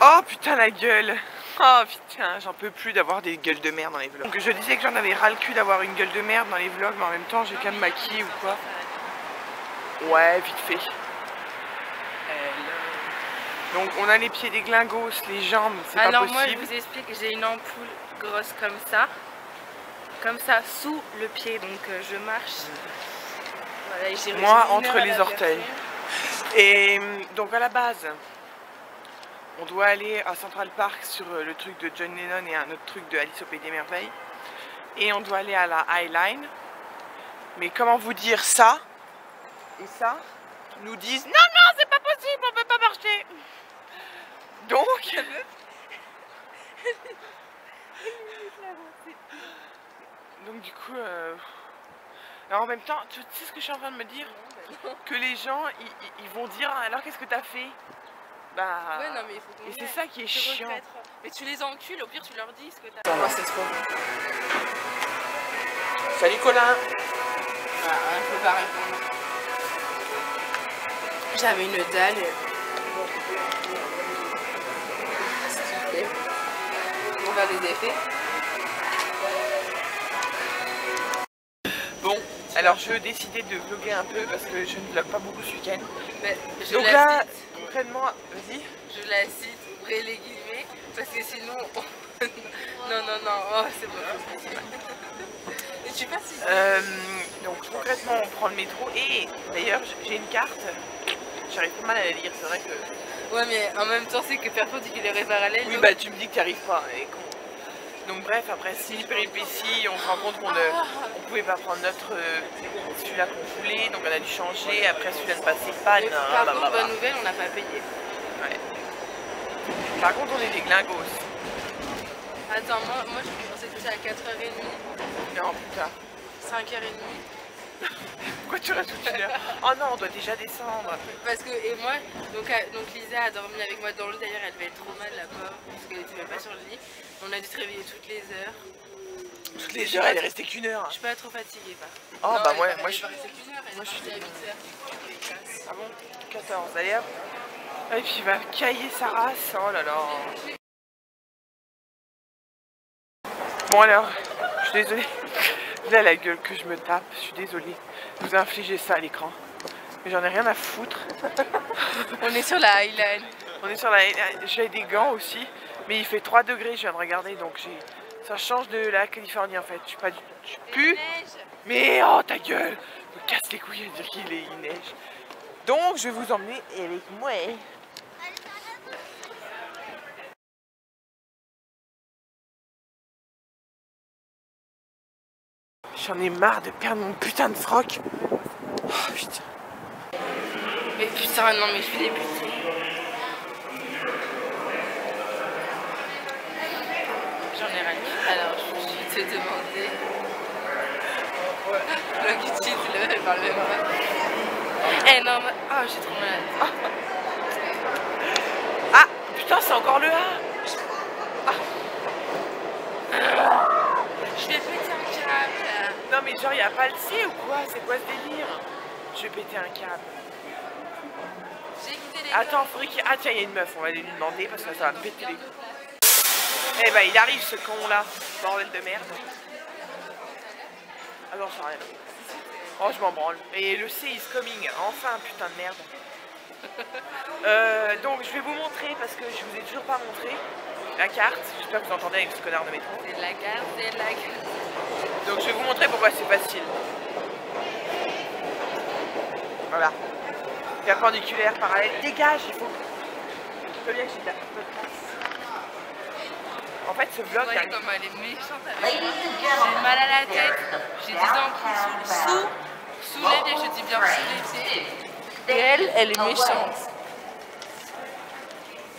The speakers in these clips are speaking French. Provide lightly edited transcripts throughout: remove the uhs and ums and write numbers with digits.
Oh putain la gueule. Oh putain, j'en peux plus d'avoir des gueules de merde dans les vlogs. Donc je disais que j'en avais ras le cul d'avoir une gueule de merde dans les vlogs, mais en même temps j'ai qu'à me maquiller ou quoi. Ouais, vite fait. Donc on a les pieds des glingos, les jambes, c'est pas possible. Alors moi je vous explique, j'ai une ampoule grosse comme ça sous le pied, donc je marche. Voilà, moi entre les orteils. Et donc à la base, on doit aller à Central Park sur le truc de John Lennon et un autre truc de Alice au Pays des Merveilles. Et on doit aller à la High Line. Mais comment vous dire ça et ça nous disent non, non, c'est pas possible, on peut pas marcher. Donc, donc du coup, alors en même temps, tu sais ce que je suis en train de me dire? Que les gens, ils vont dire, alors qu'est-ce que t'as fait? Bah, ouais, non, mais il faut et c'est ça qui est chiant. Mais tu les encules, au pire tu leur dis ce que t'as. Moi c'est trop. Salut Colin. Ah, je peux pas répondre. J'avais une dalle. On va les effets. Bon, alors je décidais de vlogger un peu parce que je ne vlog pas beaucoup ce week-end. Donc là, concrètement, vas-y. Je la cite, ouvrez les guillemets, parce que sinon... non, non, non, oh, c'est bon. Et tu passes ici. Donc concrètement, on prend le métro et d'ailleurs, j'ai une carte. J'arrive pas mal à la lire, c'est vrai que... Ouais, mais en même temps, c'est que Perfo dit qu'il est parallèle. Oui, donc... bah tu me dis que tu arrives pas. Et donc bref, après 6 péripéties, on se rend compte qu'on ne pouvait pas prendre celui-là qu'on voulait, donc on a dû changer. Après celui-là ne passait pas. Par contre, bonne nouvelle, on n'a pas payé. Ouais. Par contre, on est des glingos. Attends, moi je pensais que c'était à 4h30. Non, plus tard. 5h30. Pourquoi tu rajoutes une heure? Oh non, on doit déjà descendre. Parce que, et moi, donc Lisa a dormi avec moi dans le lit, d'ailleurs elle devait être trop mal la pauvre, parce qu'elle était même pas sur le lit. On a dû se réveiller toutes les heures. Toutes les heures, elle est restée qu'une heure. Je suis pas trop fatiguée, pas. Oh non, bah moi je suis restée qu'une heure, elle est partie à 8h. Ah bon? 14, allez hop. Et puis il va cailler sa race, oh là là. Bon alors, je suis désolée. Là la gueule que je me tape, je suis désolée. Vous infligez ça à l'écran. Mais j'en ai rien à foutre. On est sur la Highline. On est sur la Highline. J'ai des gants aussi. Mais il fait 3 degrés, je viens de regarder. Donc ça change de la Californie en fait. Je suis pas du plus. Mais oh ta gueule. Me casse les couilles à dire qu'il neige. Donc je vais vous emmener avec moi. J'en ai marre de perdre mon putain de froc. Oh putain. Mais putain, non mais je vais les buter. J'en ai rien. Alors, je vais te demander. Longitude, elle parle même pas. Eh non, oh, j'ai trop mal. Ah, putain, c'est encore le A. Ah. Je vais péter un câble. Non mais genre, y a pas le C ou quoi? C'est quoi ce délire? Je vais péter un câble. J'ai écouté les... Attends, faudrait qu'il... Ah tiens, il y a une meuf, on va aller lui demander parce que ça va me péter les... Eh ben, il arrive ce con là, bordel de merde. Ah non, ça rien. Oh, je m'en branle. Et le C is coming, enfin, putain de merde. Donc, je vais vous montrer, parce que je vous ai toujours pas montré la carte. J'espère que vous entendez avec ce connard de métro. C'est de la carte, c'est de la carte. Donc, je vais vous montrer pourquoi c'est facile. Voilà. Perpendiculaire, parallèle. Dégage, il faut... Je peux bien que j'ai de la place. En fait, ce vlog... Vous voyez comme elle est méchante avec moi. J'ai mal à la tête, j'ai des ampoules sous les pieds, je dis bien sous les pieds. Et elle est méchante.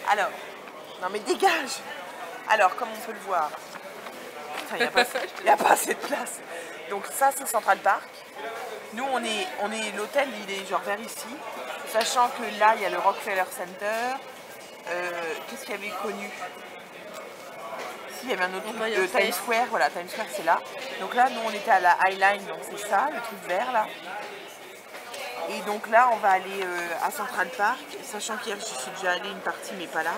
Alors, non mais dégage. Alors, comme on peut le voir, putain, il n'y a pas assez de place. Donc ça, c'est Central Park. Nous, on est l'hôtel, il est genre vers ici. Sachant que là, il y a le Rockefeller Center. Qu'est-ce qu'il y avait connu? Si, il y avait un autre truc, Times Square. Voilà, Times Square, c'est là. Donc là, nous, on était à la High Line, donc c'est ça, le truc vert, là. Et donc là, on va aller à Central Park, sachant qu'hier, je suis déjà allée une partie, mais pas là.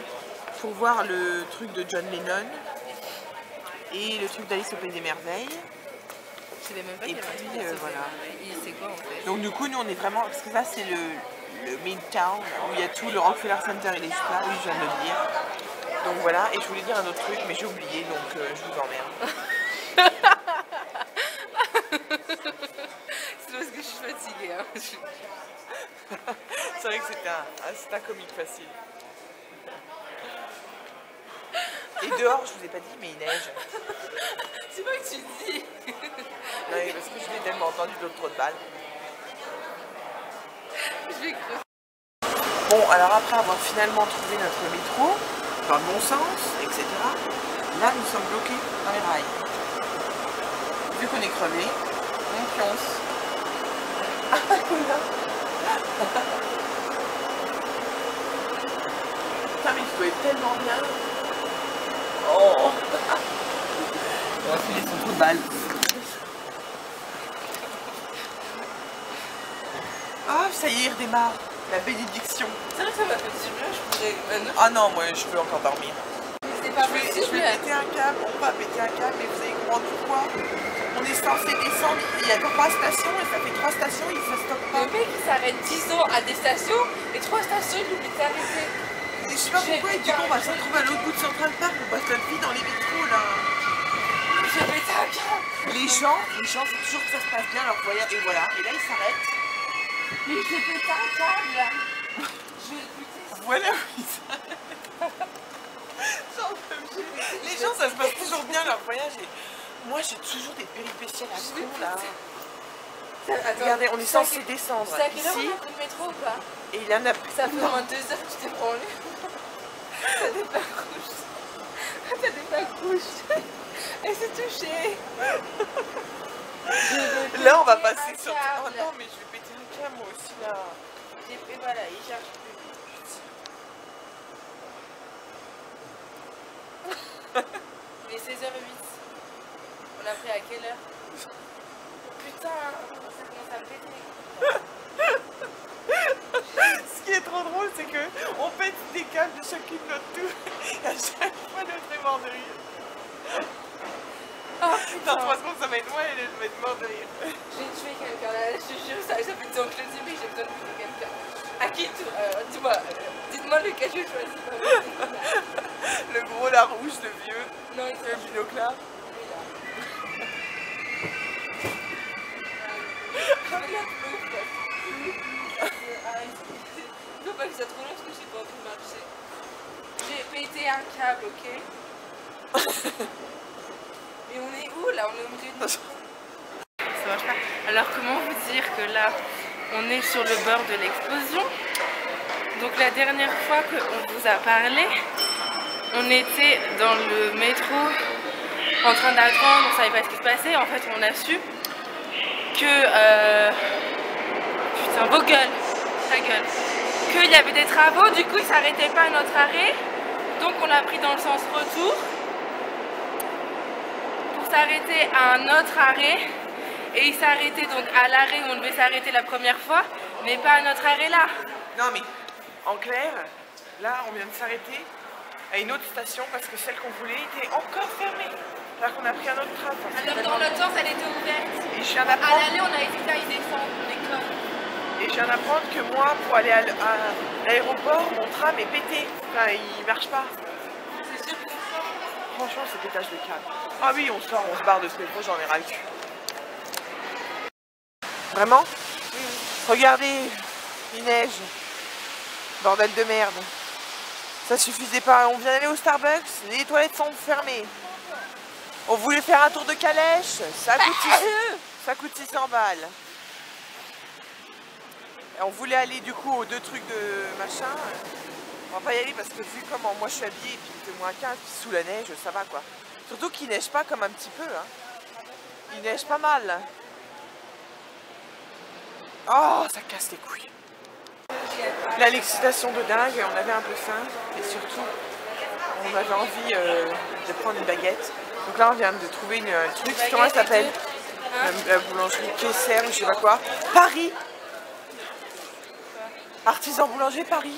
pour voir le truc de John Lennon et le truc d'Alice au Pays des Merveilles. C'est les mêmes Et puis voilà. C'est quoi en fait? Donc du coup nous on est vraiment, parce que ça c'est le Midtown où il y a tout, le Rockefeller Center il est juste là, oui je viens de le dire. Donc voilà, et je voulais dire un autre truc mais j'ai oublié donc je vous emmerde. C'est parce que je suis fatiguée. Hein. C'est vrai que c'est un comique facile. Et dehors, je vous ai pas dit, mais il neige. C'est pas que tu dis. Non, parce que je l'ai tellement entendu d'autres trop de balles. Je vais creuser. Bon, alors après avoir finalement trouvé notre métro, dans le bon sens, etc., là nous sommes bloqués dans les rails. Vu qu'on est crevé, on pionce. Ah, cool. Putain, mais tu dois être tellement bien. Oh. On va filer son trou de balle. Ah, ça y est, il redémarre. La bénédiction. C'est vrai que ça m'a fait du bien, je pourrais maintenant. Ah non, moi je veux encore dormir. C'est pas Je possible. vais péter un câble, on va péter un câble, mais vous allez comprendre pourquoi. On est censé descendre, il y a 3 stations et ça fait 3 stations et ça stoppe pas. Le mec il s'arrête 10 ans à des stations et 3 stations il oublie de s'arrêter. Et je sais pas pourquoi, et du coup on va se retrouver à l'autre bout de Central Park, on passe notre vie dans les métros là. Je vais péter un câble. Les gens, c'est toujours que ça se passe bien leur voyage, et voilà, et là ils s'arrêtent. Mais j'ai pété un câble. Je vais le buter. Voilà où ils s'arrêtent. Les gens ça se passe toujours bien leur voyage, et moi j'ai toujours des péripéties à la con là. Attends, Regardez, on est censé descendre c'est à quelle heure ici, on a pris le métro ou pas? et il y en a Ça fait au moins 2 heures que tu t'es branlé. T'as des bacs rouges. T'as des bacs rouges. Elle s'est touchée. Là on va passer sur... câble. Oh non mais je vais péter un câble moi aussi là. Et voilà, il cherche plus. Il est 16h08. On a pris à quelle heure? Putain, ça commence à me péter. Ce qui est trop drôle c'est que on pète des câbles de chacune de notre tour et à chaque fois l'autre est mort de rire. Oh Dans putain. 3 secondes ça va être moi et elle va être mort de rire. J'ai tué quelqu'un là, je te jure, ça fait 2 ans que je le dis, mais j'ai besoin de tuer quelqu'un. À qui dis-moi, dites-moi lequel je choisis. Le gros, la rouge, le vieux, Non, il le binoclard. Il faut pas que ça trop long parce que j'ai pas envie de marcher. J'ai pété un câble, ok? Mais on est où là? On est au milieu de... Ça marche pas. Alors comment vous dire que là, on est sur le bord de l'explosion. Donc la dernière fois qu'on vous a parlé, on était dans le métro en train d'attendre, on savait pas ce qui se passait. En fait, on a su que... putain, vos gueules, ta gueule. Qu'il y avait des travaux, du coup, ils s'arrêtaient pas à notre arrêt. Donc on l'a pris dans le sens retour pour s'arrêter à un autre arrêt. Et il s'arrêtait donc à l'arrêt où on devait s'arrêter la première fois, mais pas à notre arrêt là. Non mais, en clair, là on vient de s'arrêter à une autre station parce que celle qu'on voulait était encore fermée. Alors qu'on a pris un autre train. Alors dans l'autre sens, elle était ouverte. Et je viens À d'apprendre... l'aller, on a hésité à y descendre, les connes. Et je viens d'apprendre que moi, pour aller à l'aéroport, mon tram est pété. Enfin, il marche pas. C'est sûr que c'est ça. Franchement, c'est pétage de câble. Ah oui, on sort, on se barre de ce métro, j'en ai ras le cul. Vraiment? Regardez, il neige. Bordel de merde. Ça suffisait pas. On vient d'aller au Starbucks, les toilettes sont fermées. On voulait faire un tour de calèche, ça coûte 600 balles. Et on voulait aller du coup aux 2 trucs de machin. On va pas y aller parce que vu comment moi je suis habillée et puis il fait moins 15 puis sous la neige, ça va quoi. Surtout qu'il neige pas comme un petit peu. Hein. Il neige pas mal. Là. Oh, ça casse les couilles. Là, l'excitation de dingue, on avait un peu faim et surtout, on avait envie de prendre une baguette. Donc là, on vient de trouver une truc, comment elle s'appelle? La boulangerie Kesser, je sais pas quoi. Paris! Artisan boulanger Paris.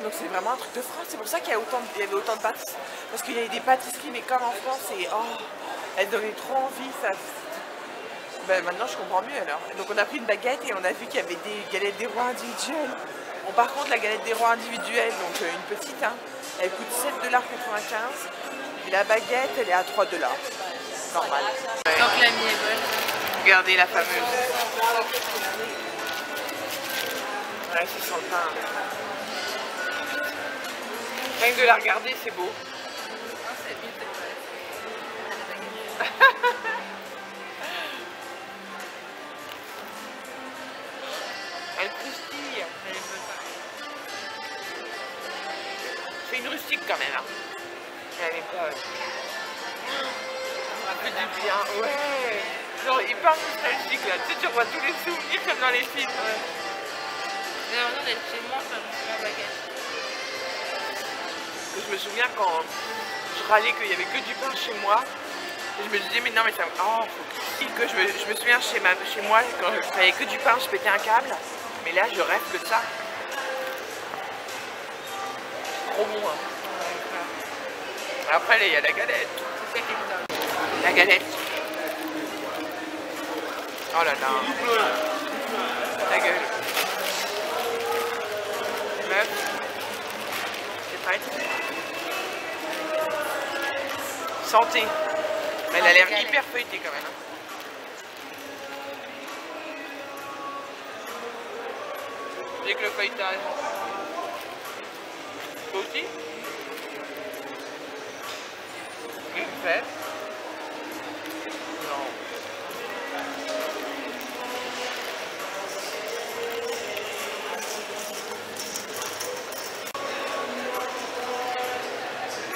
Donc c'est vraiment un truc de France. C'est pour ça qu'il y avait autant de pâtisseries. Parce qu'il y avait des pâtisseries, mais comme en France, et oh, elles donnaient trop envie. Ça. Ben, maintenant je comprends mieux alors. Donc on a pris une baguette et on a vu qu'il y avait des galettes des rois individuelles. Bon, par contre la galette des rois individuelle, donc une petite, hein, elle coûte 7,95 $. Et la baguette elle est à 3 $. Normal. Ouais. Donc la mie est bonne. Regardez la fameuse. Ouais, c'est sans le pain. Rien que de la regarder, c'est beau. Elle croustille. C'est une rustique quand même. Hein. Elle est pas... Ça fait du bien. Ouais. Genre hyper nostalgique là. Tu sais, tu revois tous les souvenirs comme dans les films. Ouais. J'ai l'impression d'être chez moi quand je fais ma baguette. Je me souviens quand je râlais qu'il n'y avait que du pain chez moi. Et je me disais mais non mais ça... Oh, faut que je me souviens chez moi quand il n'y avait que du pain, je pétais un câble. Mais là je rêve que de ça. Trop bon hein. Après il y a la galette. C'est ça qui est top. La galette. Oh là là. La gueule. Meuf. C'est prête. Santé. Elle a l'air hyper feuilletée quand même. Hein. J'ai que le feuilletage. Toi aussi? Une fève? Non.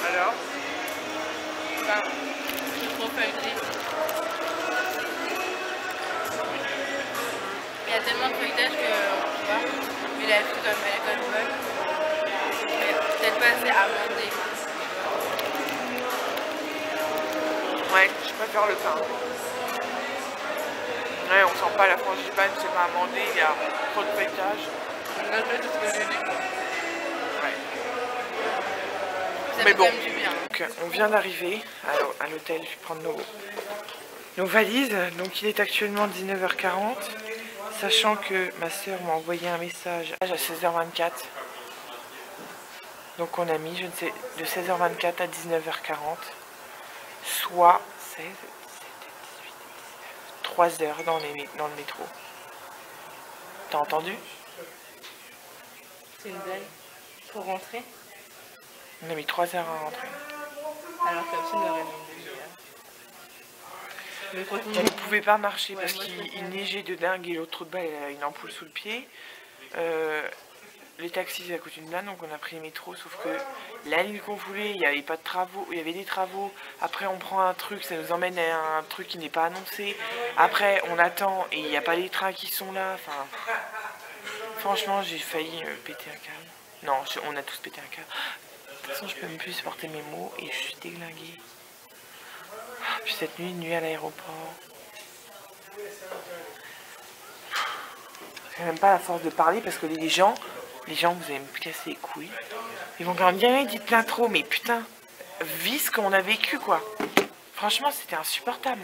Alors? Enfin, je suis trop feuilletée. Il y a tellement de feuilletage que, tu vois, mais la fille comme elle est comme bonne. Mais peut-être pas assez amendé. Ouais, je préfère le pain. Ouais, on sent pas la frangipane, c'est pas amandé, il y a trop de feuilletage. C'est ce que j'ai dit. Ouais. Ça Mais fait bon, quand même du bien. donc, on vient d'arriver à l'hôtel, je vais prendre nos valises. Donc il est actuellement 19h40, sachant que ma soeur m'a envoyé un message à 16h24. Donc on a mis, je ne sais, de 16h24 à 19h40, soit 16, 17, 18, 19, 3 heures dans le métro. T'as entendu? C'est une blague. Pour rentrer. On a mis 3 heures à rentrer. Alors que tu n'aurais mis Elle ne pouvait pas marcher parce qu'il neigeait de dingue et l'autre trou de balle, elle a une ampoule sous le pied. Les taxis ça coûte une blinde, donc on a pris le métro, sauf que la ligne qu'on voulait, il n'y avait pas de travaux, il y avait des travaux. Après on prend un truc, ça nous emmène à un truc qui n'est pas annoncé. Après on attend et il n'y a pas les trains qui sont là. Enfin, franchement j'ai failli péter un câble. Non, on a tous pété un câble. De toute façon je peux même plus supporter mes mots et je suis déglinguée. Puis cette nuit à l'aéroport. J'ai même pas la force de parler parce que les gens vous allez me casser les couilles. Ils vont quand même dire, dites plein trop, mais putain, vis ce qu'on a vécu quoi. Franchement c'était insupportable.